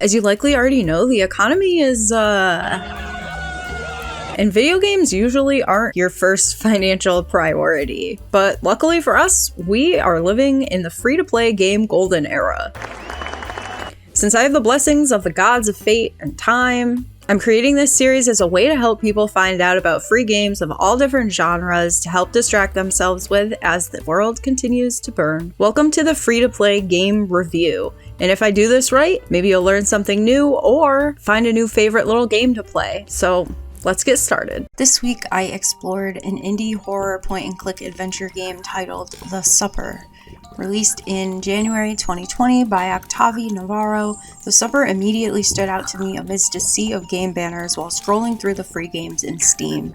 As you likely already know, the economy is, and video games usually aren't your first financial priority. But luckily for us, we are living in the free-to-play game golden era. Since I have the blessings of the gods of fate and time, I'm creating this series as a way to help people find out about free games of all different genres to help distract themselves with as the world continues to burn. Welcome to the free-to-play game review. And if I do this right, maybe you'll learn something new or find a new favorite little game to play. So let's get started. This week I explored an indie horror point-and-click adventure game titled The Supper. Released in January 2020 by Octavi Navarro, The Supper immediately stood out to me amidst a sea of game banners while scrolling through the free games in Steam.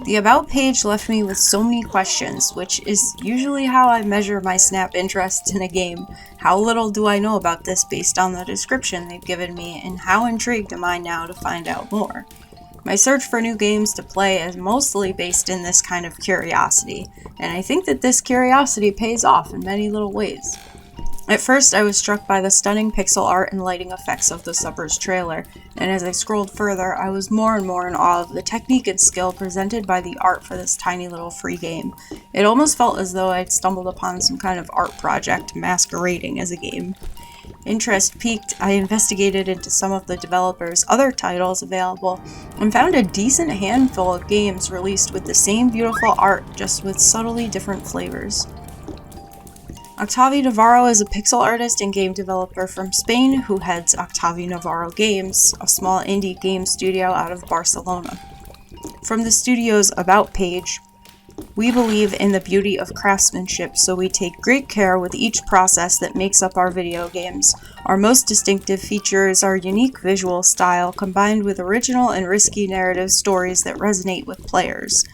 The About page left me with so many questions, which is usually how I measure my snap interest in a game. How little do I know about this based on the description they've given me, and how intrigued am I now to find out more? My search for new games to play is mostly based in this kind of curiosity, and I think that this curiosity pays off in many little ways. At first, I was struck by the stunning pixel art and lighting effects of The Supper's trailer, and as I scrolled further, I was more and more in awe of the technique and skill presented by the art for this tiny little free game. It almost felt as though I'd stumbled upon some kind of art project masquerading as a game. Interest piqued, I investigated into some of the developers' other titles available and found a decent handful of games released with the same beautiful art, just with subtly different flavors. Octavi Navarro is a pixel artist and game developer from Spain who heads Octavi Navarro Games, a small indie game studio out of Barcelona. From the studio's About page, we believe in the beauty of craftsmanship, so we take great care with each process that makes up our video games. Our most distinctive feature is our unique visual style, combined with original and risky narrative stories that resonate with players.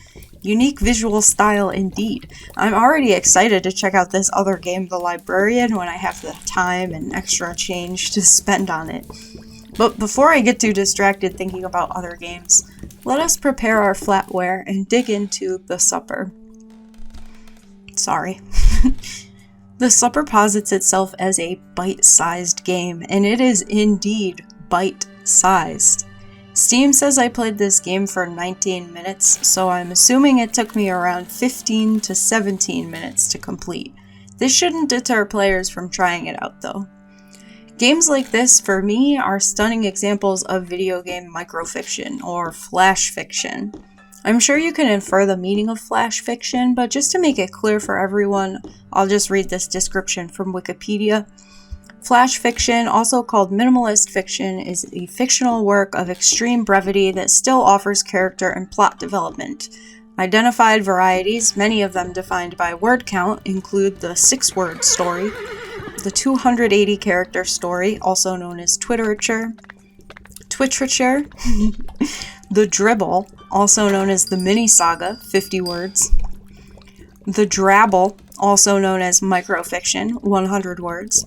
Unique visual style indeed. I'm already excited to check out this other game, The Librarian, when I have the time and extra change to spend on it. But before I get too distracted thinking about other games, let us prepare our flatware and dig into The Supper. Sorry. The Supper posits itself as a bite-sized game, and it is indeed bite-sized. Steam says I played this game for 19 minutes, so I'm assuming it took me around 15 to 17 minutes to complete. This shouldn't deter players from trying it out though. Games like this, for me, are stunning examples of video game microfiction, or flash fiction. I'm sure you can infer the meaning of flash fiction, but just to make it clear for everyone, I'll just read this description from Wikipedia. Flash fiction, also called minimalist fiction, is a fictional work of extreme brevity that still offers character and plot development. Identified varieties, many of them defined by word count, include the 6-word story, the 280 character story, also known as Twitterature, the dribble, also known as the mini saga, 50 words, the drabble, also known as microfiction, 100 words,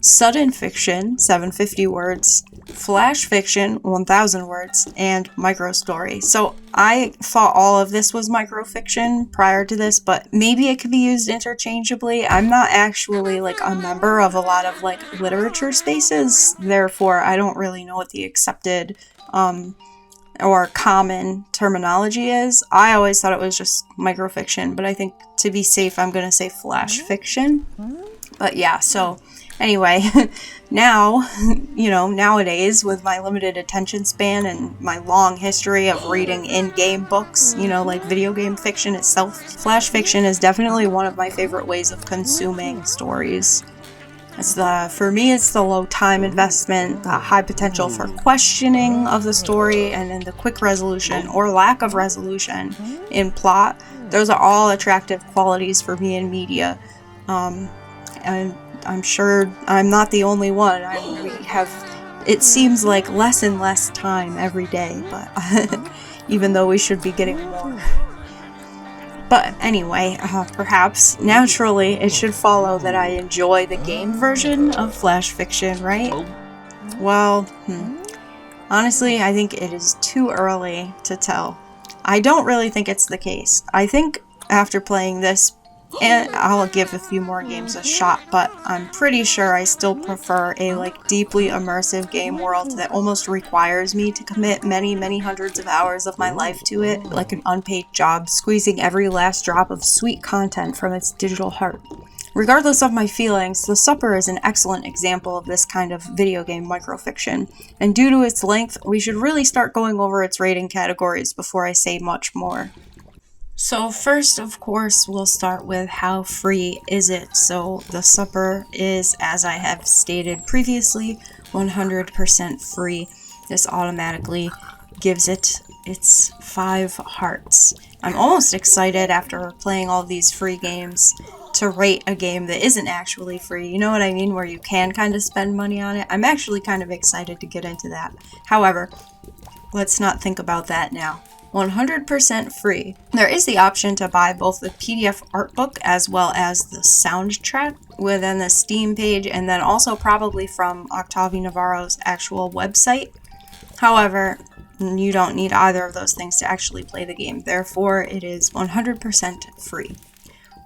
sudden fiction, 750 words, flash fiction, 1000 words, and microstory. So I thought all of this was microfiction prior to this, but maybe it could be used interchangeably. I'm not actually a member of a lot of literature spaces, therefore I don't really know what the accepted or common terminology is. I always thought it was just microfiction, but I think to be safe I'm gonna say flash fiction. But yeah, so anyway, now, nowadays, with my limited attention span and my long history of reading in-game books, video game fiction itself, flash fiction is definitely one of my favorite ways of consuming stories. For me, it's the low time investment, the high potential for questioning of the story, and then the quick resolution or lack of resolution in plot. Those are all attractive qualities for me in media. And I'm sure I'm not the only one. It seems like less and less time every day, but even though we should be getting more. But anyway, perhaps, naturally, it should follow that I enjoy the game version of flash fiction, right? Well, honestly, I think it is too early to tell. I don't really think it's the case. I think after playing this And I'll give a few more games a shot, but I'm pretty sure I still prefer a like deeply immersive game world that almost requires me to commit many, many hundreds of hours of my life to it, like an unpaid job, squeezing every last drop of sweet content from its digital heart. Regardless of my feelings, The Supper is an excellent example of this kind of video game microfiction, and due to its length, we should really start going over its rating categories before I say much more. So first, of course, we'll start with how free is it. So The Supper is, as I have stated previously, 100% free. This automatically gives it its 5 hearts. I'm almost excited after playing all these free games to rate a game that isn't actually free. You know what I mean? Where you can kind of spend money on it. I'm actually kind of excited to get into that. However, let's not think about that now. 100% free. There is the option to buy both the PDF art book as well as the soundtrack within the Steam page, and then also probably from Octavi Navarro's actual website. However, you don't need either of those things to actually play the game. Therefore, it is 100% free.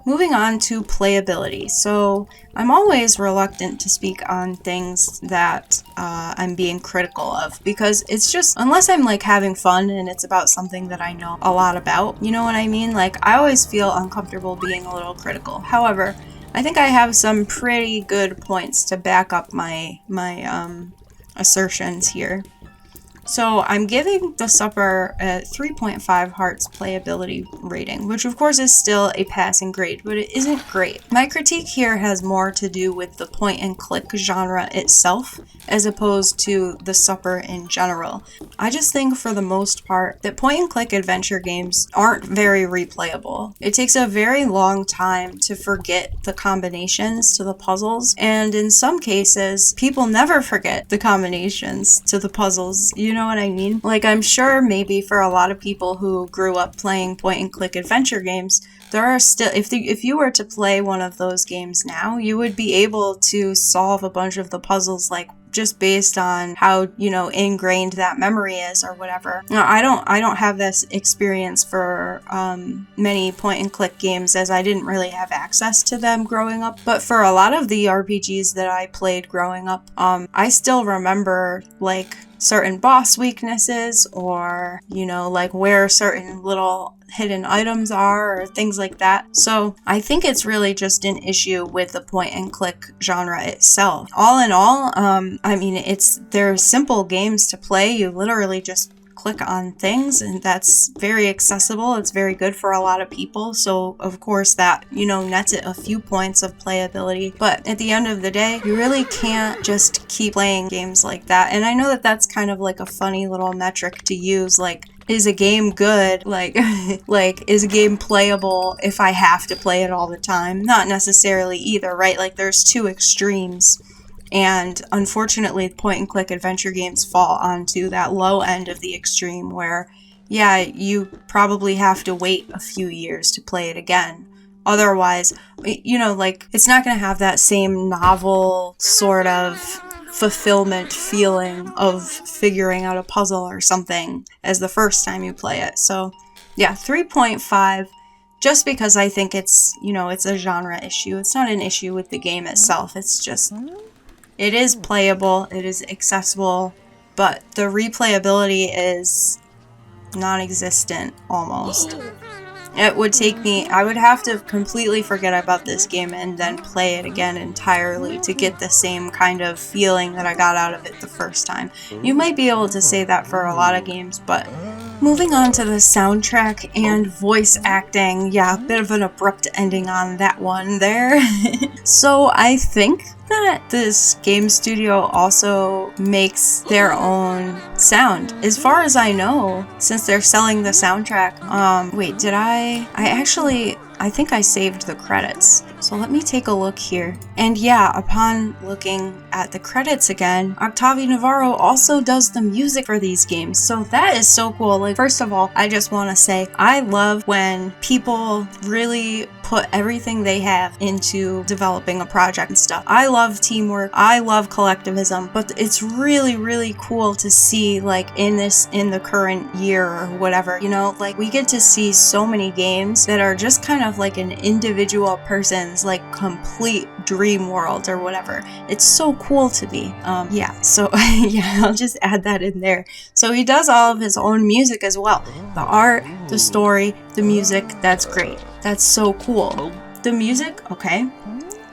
Moving on to playability. So I'm always reluctant to speak on things that I'm being critical of, because it's just, unless I'm like having fun and it's about something that I know a lot about, you know what I mean? Like, I always feel uncomfortable being a little critical. However, I think I have some pretty good points to back up my assertions here. So I'm giving The Supper a 3.5 hearts playability rating, which of course is still a passing grade, but it isn't great. My critique here has more to do with the point and click genre itself, as opposed to The Supper in general. I just think for the most part that point and click adventure games aren't very replayable. It takes a very long time to forget the combinations to the puzzles, and in some cases, people never forget the combinations to the puzzles. You know what I mean? Like, I'm sure maybe for a lot of people who grew up playing point and click adventure games, there are still, if you were to play one of those games now, you would be able to solve a bunch of the puzzles, like, just based on how, you know, ingrained that memory is or whatever. Now, I don't have this experience for many point and click games, as I didn't really have access to them growing up. But for a lot of the RPGs that I played growing up, I still remember like certain boss weaknesses, or, you know, like where certain little hidden items are or things like that. So I think it's really just an issue with the point and click genre itself. All in all, I mean, they're simple games to play. You literally just click on things, and that's very accessible. It's very good for a lot of people. So of course that, you know, nets it a few points of playability. But at the end of the day, you really can't just keep playing games like that. And I know that that's kind of like a funny little metric to use, like, is a game good? Like, is a game playable if I have to play it all the time? Not necessarily either, right? Like, there's two extremes. And unfortunately, point and click adventure games fall onto that low end of the extreme where, yeah, you probably have to wait a few years to play it again. Otherwise, you know, like, it's not going to have that same novel sort of fulfillment feeling of figuring out a puzzle or something as the first time you play it. So, yeah, 3.5. Just because I think it's, you know, it's a genre issue. It's not an issue with the game itself. It's just, it is playable, it is accessible, but the replayability is non-existent almost. It would take me, I would have to completely forget about this game and then play it again entirely to get the same kind of feeling that I got out of it the first time. You might be able to say that for a lot of games, but moving on to the soundtrack and voice acting, yeah, a bit of an abrupt ending on that one there. So I think that this game studio also makes their own sound. As far as I know, since they're selling the soundtrack, wait, did I think I saved the credits. So let me take a look here. And yeah, upon looking at the credits again, Octavi Navarro also does the music for these games. So that is so cool. Like, first of all, I just want to say, I love when people really put everything they have into developing a project and stuff. I love teamwork, I love collectivism, but it's really, really cool to see, like, in the current year or whatever, you know, like, we get to see so many games that are just kind of like an individual person's, like, complete dream world or whatever. It's so cool to me. Yeah, so yeah, I'll just add that in there. So he does all of his own music as well. The art, the story, the music, that's great. That's so cool. The music, okay,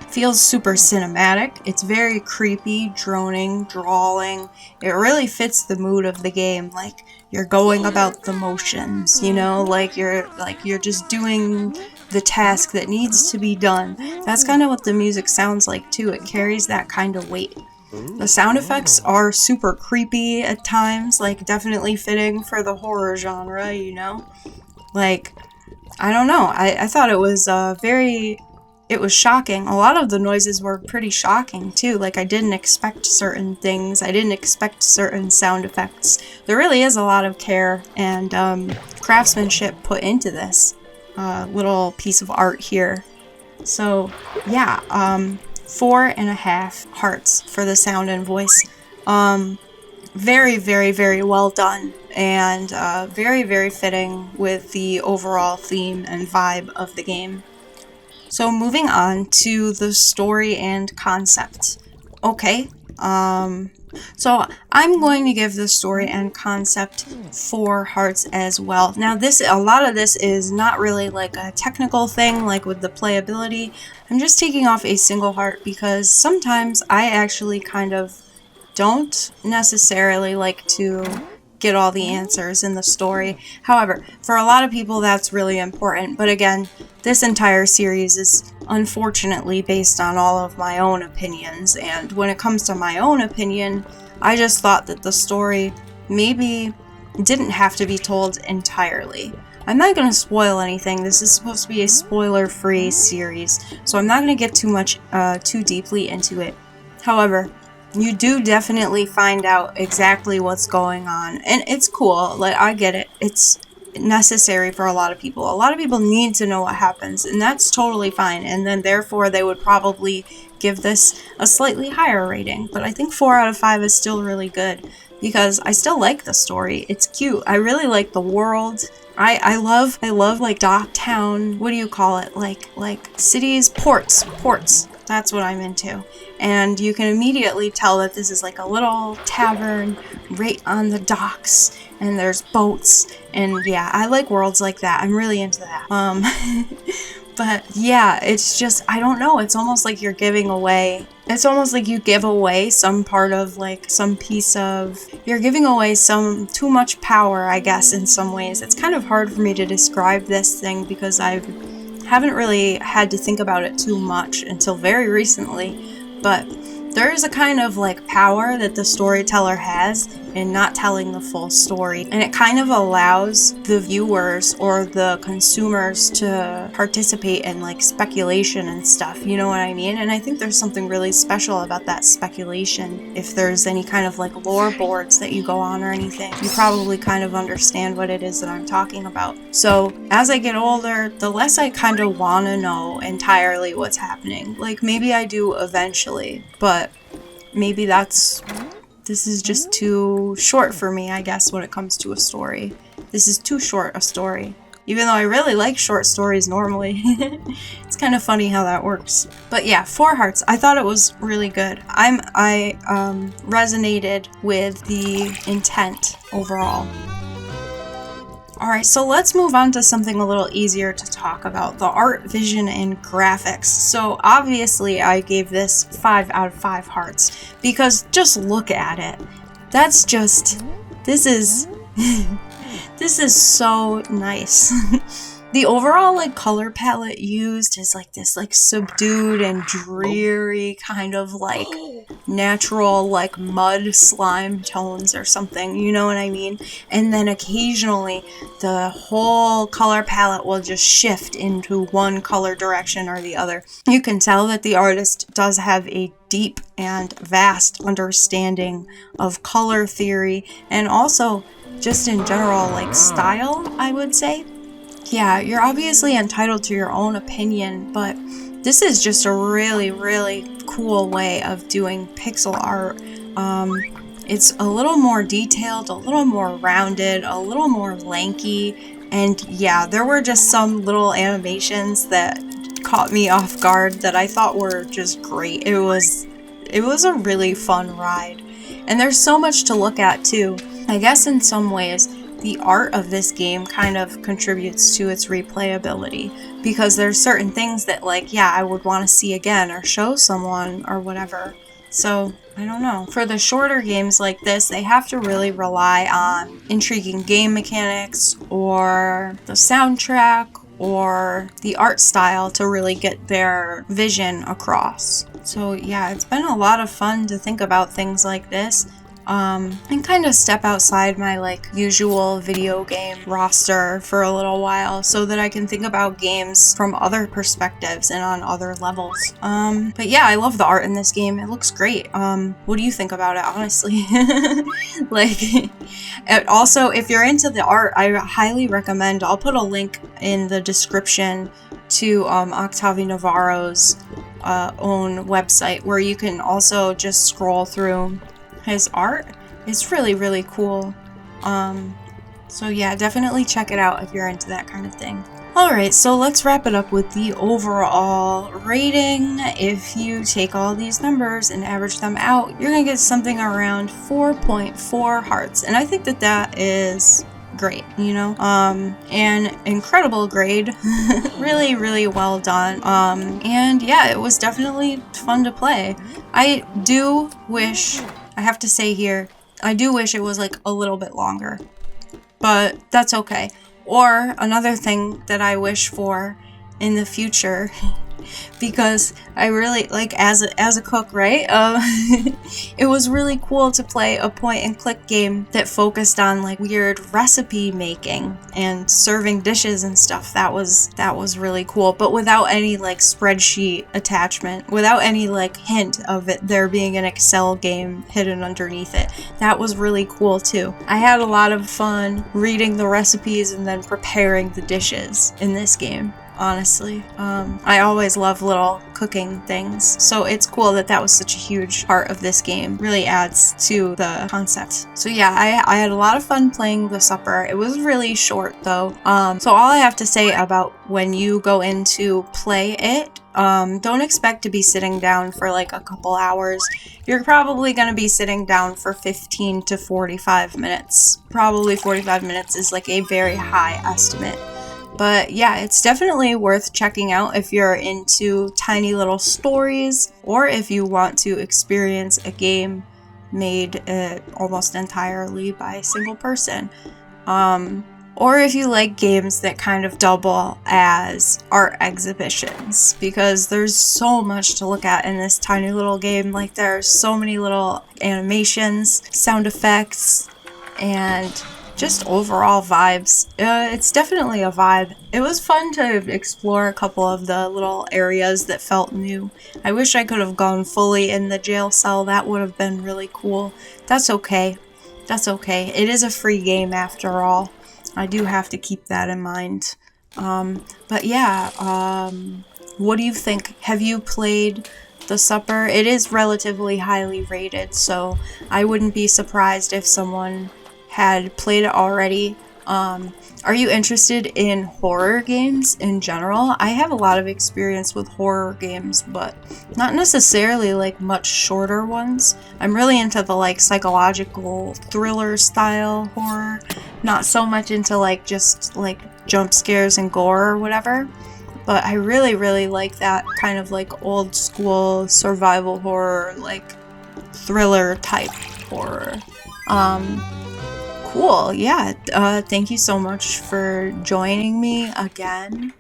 feels super cinematic. It's very creepy, droning, drawling. It really fits the mood of the game. Like, you're going about the motions, you know, like you're just doing the task that needs to be done. That's kind of what the music sounds like too. It carries that kind of weight. The sound effects are super creepy at times, like definitely fitting for the horror genre, you know? Like, I don't know. I thought it was it was shocking. A lot of the noises were pretty shocking too. Like, I didn't expect certain things. I didn't expect certain sound effects. There really is a lot of care and craftsmanship put into this little piece of art here. So, yeah, 4.5 hearts for the sound and voice. Very, very, very well done, and very, very fitting with the overall theme and vibe of the game. So moving on to the story and concept. Okay, so I'm going to give the story and concept 4 hearts as well. Now a lot of this is not really like a technical thing, like with the playability. I'm just taking off a single heart because sometimes I actually kind of don't necessarily like to get all the answers in the story. However, for a lot of people that's really important. But again, this entire series is unfortunately based on all of my own opinions. And when it comes to my own opinion, I just thought that the story maybe didn't have to be told entirely. I'm not going to spoil anything. This is supposed to be a spoiler-free series, so I'm not going to get too deeply into it. However, you do definitely find out exactly what's going on, and it's cool. Like, I get it. It's necessary for a lot of people. A lot of people need to know what happens, and that's totally fine, and then therefore they would probably give this a slightly higher rating. But I think 4 out of 5 is still really good because I still like the story. It's cute. I really like the world. I love like dock town, what do you call it? Like cities, ports. That's what I'm into. And you can immediately tell that this is like a little tavern right on the docks, and there's boats, and yeah, I like worlds like that. I'm really into that. But yeah, it's just, I don't know, it's almost like you're giving away, it's almost like you give away some part of, like, some piece of, you're giving away some too much power, I guess, in some ways. It's kind of hard for me to describe this thing because I haven't really had to think about it too much until very recently, but there is a kind of like power that the storyteller has in not telling the full story, and it kind of allows the viewers or the consumers to participate in like speculation and stuff, you know what I mean? And I think there's something really special about that speculation. If there's any kind of like lore boards that you go on or anything, you probably kind of understand what it is that I'm talking about. So as I get older, the less I kind of want to know entirely what's happening. Like, maybe I do eventually, but maybe this is just too short for me, I guess, when it comes to a story. This is too short a story. Even though I really like short stories normally. It's kind of funny how that works. But yeah, 4 hearts. I thought it was really good. I resonated with the intent overall. Alright, so let's move on to something a little easier to talk about, the art, vision, and graphics. So obviously I gave this 5 out of 5 hearts, because just look at it. That's just, this is so nice. The overall like color palette used is like this like subdued and dreary kind of like natural like mud slime tones or something, you know what I mean? And then occasionally the whole color palette will just shift into one color direction or the other. You can tell that the artist does have a deep and vast understanding of color theory and also just in general like style, I would say. yeah, you're obviously entitled to your own opinion, but this is just a really, really cool way of doing pixel art. It's a little more detailed, a little more rounded, a little more lanky, and yeah, there were just some little animations that caught me off guard that I thought were just great. It was a really fun ride. And there's so much to look at too. I guess in some ways, the art of this game kind of contributes to its replayability, because there's certain things that, like, yeah, I would want to see again or show someone or whatever. So, I don't know. For the shorter games like this, they have to really rely on intriguing game mechanics or the soundtrack or the art style to really get their vision across. So yeah, it's been a lot of fun to think about things like this. And kind of step outside my like usual video game roster for a little while so that I can think about games from other perspectives and on other levels. But yeah, I love the art in this game. It looks great. What do you think about it, honestly? Like, and also, if you're into the art, I highly recommend, I'll put a link in the description to Octavi Navarro's own website, where you can also just scroll through his art. It's really, really cool. So yeah, definitely check it out if you're into that kind of thing. Alright, so let's wrap it up with the overall rating. If you take all these numbers and average them out, you're gonna get something around 4.4 hearts. And I think that that is great, you know? An incredible grade. Really, really well done. And yeah, it was definitely fun to play. I do wish, I have to say here, I do wish it was like a little bit longer, but that's okay. Or another thing that I wish for in the future, because I really, like, as a cook, right? It was really cool to play a point-and-click game that focused on like weird recipe making and serving dishes and stuff. That was really cool, but without any like spreadsheet attachment, without any like hint of it there being an Excel game hidden underneath it. That was really cool too. I had a lot of fun reading the recipes and then preparing the dishes in this game. Honestly, I always love little cooking things, so it's cool that that was such a huge part of this game. Really adds to the concept. So yeah, I had a lot of fun playing the supper. It was really short though, so all I have to say about when you go in to play it, don't expect to be sitting down for like a couple hours. You're probably going to be sitting down for 15 to 45 minutes. Probably 45 minutes is like a very high estimate. But yeah, it's definitely worth checking out if you're into tiny little stories, or if you want to experience a game made almost entirely by a single person. Or if you like games that kind of double as art exhibitions, because there's so much to look at in this tiny little game. Like, there's so many little animations, sound effects, and just overall vibes. It's definitely a vibe. It was fun to explore a couple of the little areas that felt new. I wish I could have gone fully in the jail cell. That would have been really cool. That's okay. That's okay. It is a free game after all. I do have to keep that in mind. But yeah, what do you think? Have you played The Supper? It is relatively highly rated, so I wouldn't be surprised if someone had played it already. Are you interested in horror games in general? I have a lot of experience with horror games, but not necessarily like much shorter ones. I'm really into the like psychological thriller style horror, not so much into like just like jump scares and gore or whatever. But I really, really like that kind of like old school survival horror, like thriller type horror. Cool, yeah, thank you so much for joining me again.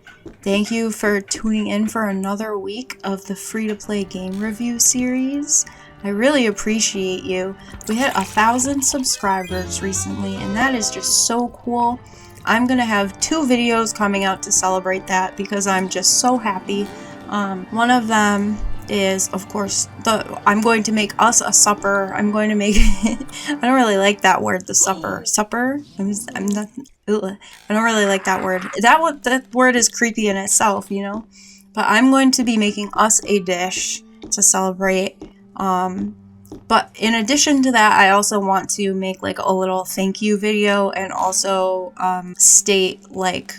Thank you for tuning in for another week of the free-to-play game review series. I really appreciate you. We hit 1,000 subscribers recently, and that is just so cool. I'm gonna have 2 videos coming out to celebrate that because I'm just so happy. One of them is, of course, I'm going to make us a supper. I'm going to make I don't really like that word, the supper. I'm not ugh. I don't really like that word. That word is creepy in itself, you know. But I'm going to be making us a dish to celebrate. But in addition to that, I also want to make like a little thank you video and also state like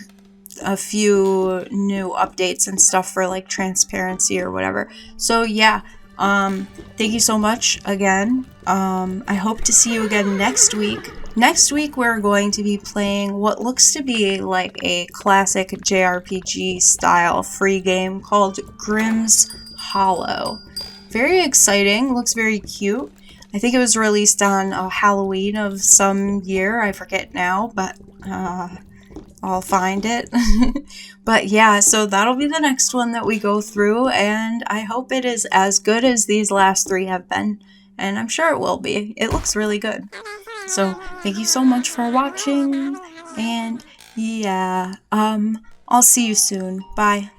a few new updates and stuff for like transparency or whatever. So yeah, thank you so much again. I hope to see you again next week. Next week we're going to be playing what looks to be like a classic JRPG style free game called Grimm's Hollow. Very exciting, looks very cute. I think it was released on Halloween of some year, I forget now, but I'll find it. But yeah, so that'll be the next one that we go through, and I hope it is as good as these last 3 have been, and I'm sure it will be. It looks really good. So thank you so much for watching, and yeah, I'll see you soon. Bye.